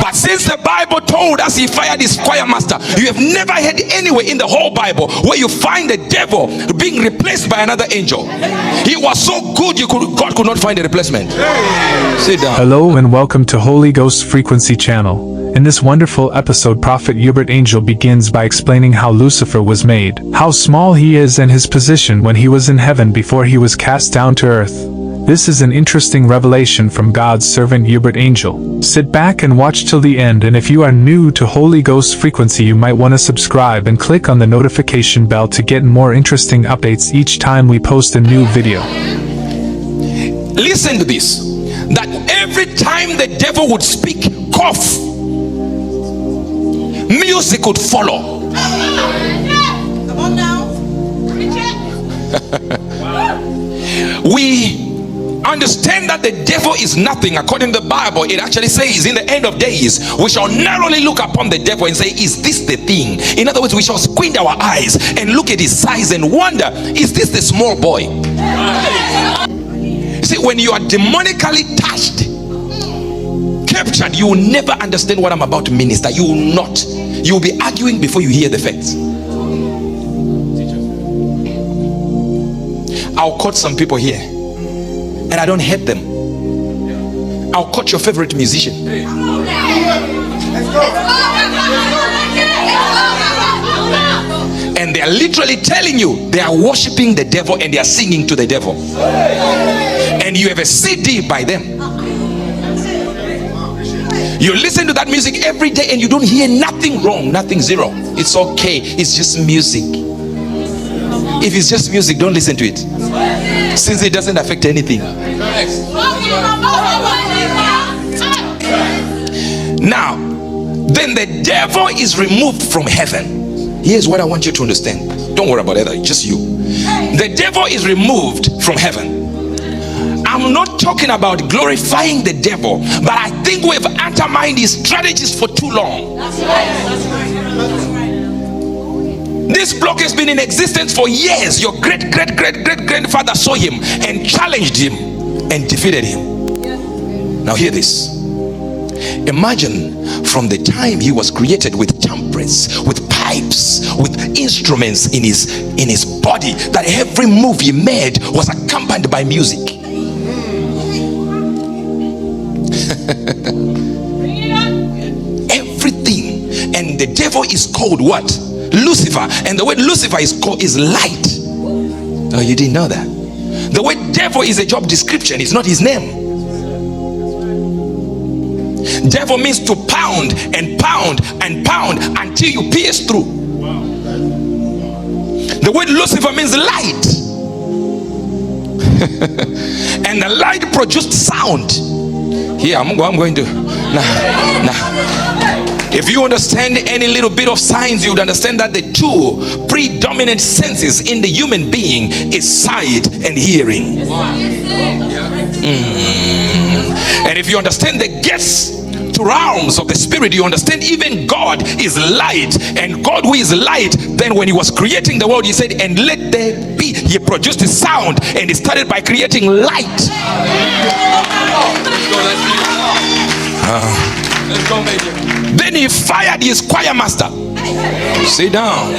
But since the Bible told us he fired his choir master, you have never heard anywhere in the whole Bible where you find the devil being replaced by another angel. He was so good God could not find a replacement. Sit down. Hello and welcome to Holyghost Frequency channel. In this wonderful episode, Prophet Uebert Angel begins by explaining how Lucifer was made, how small he is, and his position when he was in heaven before he was cast down to earth. This is an interesting revelation from God's servant Uebert Angel. Sit back and watch till the end, and if you are new to Holyghost Frequency, you might want to subscribe and click on the notification bell to get more interesting updates each time we post a new video. Listen to this, that every time the devil would speak, cough, music would follow. Come on now. We understand that the devil is nothing. According to the Bible, it actually says in the end of days we shall narrowly look upon the devil and say, is this the thing? In other words, we shall squint our eyes and look at his size and wonder, is this the small boy? See, when you are demonically touched, captured, you will never understand what I'm about to minister. You will not. You will be arguing before you hear the facts. I'll quote some people here, and I don't hate them. I'll quote your favorite musician. And they are literally telling you they are worshiping the devil and they are singing to the devil. And you have a CD by them. You listen to that music every day and you don't hear nothing wrong, nothing zero. It's okay. It's just music. If it's just music, don't listen to it, since it doesn't affect anything. Now, then the devil is removed from heaven. Here's what I want you to understand. Don't worry about it, just you. The devil is removed from heaven. I'm not talking about glorifying the devil, but I think we've undermined his strategies for too long. This block has been in existence for years. Your great-great-great-great-grandfather saw him and challenged him and defeated him. Now hear this. Imagine from the time he was created with timbrels, with pipes, with instruments in his body, that every move he made was accompanied by music. Everything. And the devil is called what? Lucifer. And the word Lucifer is called is light. Oh, you didn't know that? The word devil is a job description. It's not his name. Devil means to pound and pound and pound until you pierce through. The word Lucifer means light. And the light produced sound. Here, I'm going to now if you understand any little bit of science, you would understand that the two predominant senses in the human being is sight and hearing. And if you understand the gifts to realms of the spirit, you understand even God is light, and God who is light, then when he was creating the world, he said, and let there be. He produced a sound, and he started by creating light. Then he fired his choir master. Sit down.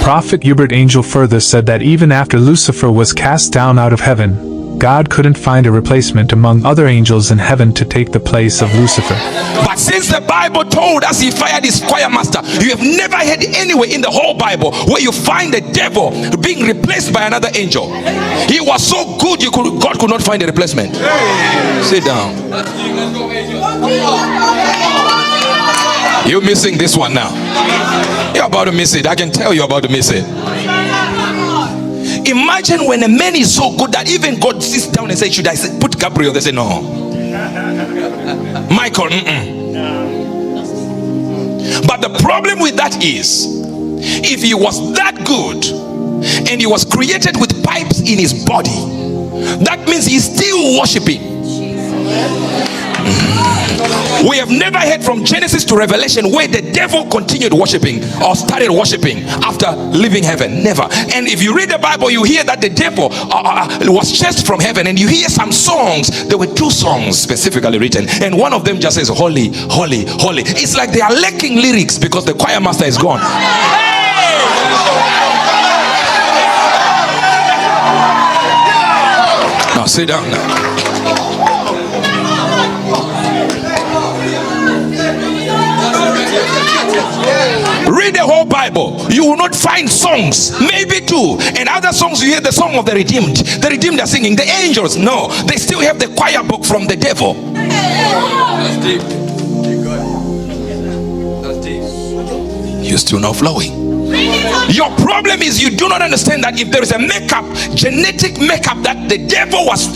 Prophet Uebert Angel further said that even after Lucifer was cast down out of heaven, God couldn't find a replacement among other angels in heaven to take the place of Lucifer. But since the Bible told us he fired his choir master, you have never heard anywhere in the whole Bible where you find the devil being replaced by another angel. He was so good God could not find a replacement. Sit down. You're missing this one now. You're about to miss it. I can tell you're about to miss it. Imagine when a man is so good that even God sits down and says, should I put Gabriel? They say no. Michael, But the problem with that is, if he was that good and he was created with pipes in his body, that means he's still worshiping. We have never heard from Genesis to Revelation where the devil continued worshiping or started worshiping after leaving heaven. Never. And if you read the Bible, you hear that the devil was chased from heaven, and you hear some songs. There were 2 songs specifically written, and one of them just says holy, holy, holy. It's like they are lacking lyrics because the choir master is gone. Now sit down now. Read the whole Bible. You will not find songs, maybe 2. And other songs you hear the song of the redeemed. The redeemed are singing. The angels, no, they still have the choir book from the devil. That's deep. That's deep. You're still not flowing. Your problem is you do not understand that if there is a makeup, genetic makeup that the devil was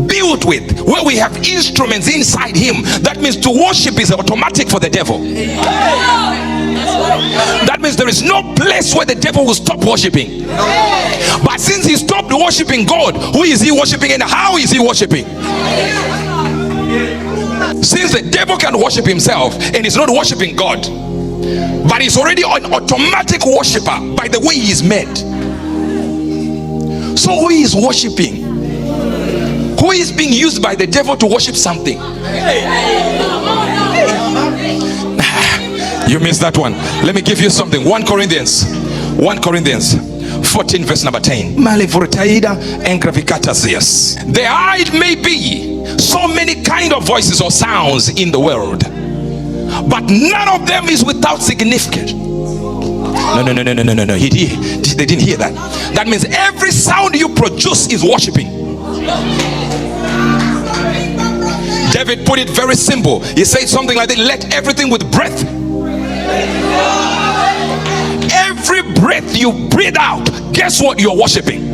built with, where we have instruments inside him, that means to worship is automatic for the devil. That means there is no place where the devil will stop worshiping. But since he stopped worshiping God, who is he worshiping and how is he worshiping? Since the devil can worship himself and is not worshiping God, but he's already an automatic worshiper by the way he is made. So who is worshiping? Who is being used by the devil to worship something? You missed that one. Let me give you something. 1 Corinthians 14 verse number 10. There are, it may be, so many kind of voices or sounds in the world, but none of them is without significance. No. They didn't hear that. That means every sound you produce is worshiping. David put it very simple. He said something like that: let everything with breath. Every breath you breathe out, guess what? You're worshiping.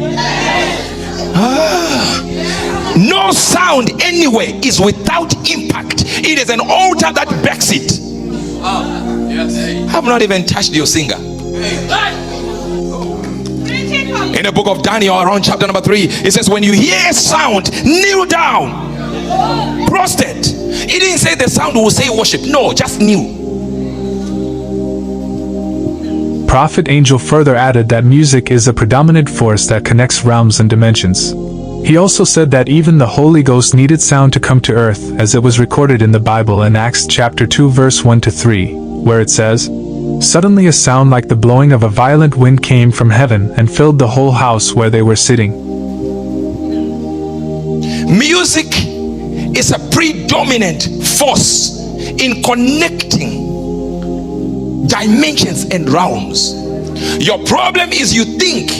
No sound anywhere is without impact. It is an altar that backs it. I've not even touched your singer. In the book of Daniel, around chapter number 3, it says, when you hear a sound, kneel down, prostrate. It didn't say the sound will say worship. No, just kneel. Prophet Angel further added that music is a predominant force that connects realms and dimensions. He also said that even the Holy Ghost needed sound to come to earth, as it was recorded in the Bible in Acts chapter 2 verse 1-3, where it says, "Suddenly a sound like the blowing of a violent wind came from heaven and filled the whole house where they were sitting." Music is a predominant force in connecting dimensions and realms. Your problem is you think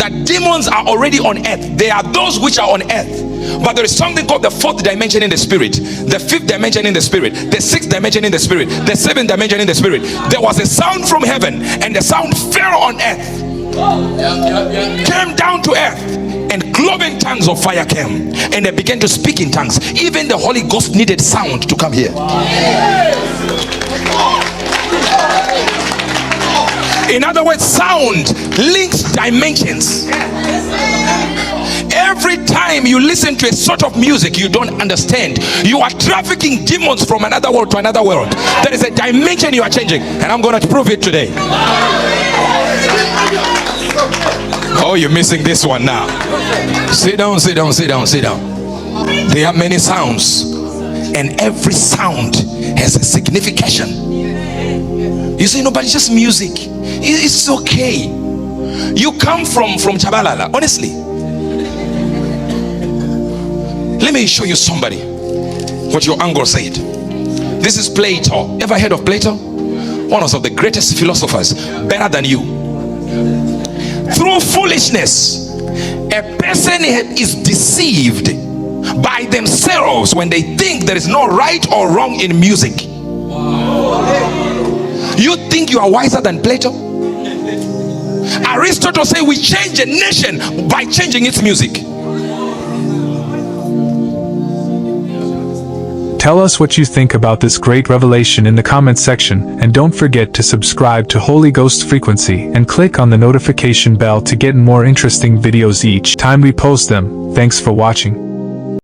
that demons are already on earth. They are those which are on earth, but there is something called the 4th dimension in the spirit, the 5th dimension in the spirit, the 6th dimension in the spirit, the 7th dimension in the spirit. There was a sound from heaven, and the sound fell on earth, came down to earth, and cloven tongues of fire came, and they began to speak in tongues. Even the Holy Ghost needed sound to come here. In other words, sound links dimensions. Every time you listen to a sort of music you don't understand, you are trafficking demons from another world to another world. There is a dimension you are changing, and I'm going to prove it today. Oh, you're missing this one now. Sit down. There are many sounds, and every sound has a signification. You say, no, but it's just music. It's okay. You come from Chabalala, honestly. Let me show you somebody what your uncle said. This is Plato. Ever heard of Plato? One of the greatest philosophers, better than you. Through foolishness, a person is deceived by themselves when they think there is no right or wrong in music. You think you are wiser than Plato? Aristotle said we change a nation by changing its music. Tell us what you think about this great revelation in the comments section, and don't forget to subscribe to Holyghost Frequency and click on the notification bell to get more interesting videos each time we post them. Thanks for watching.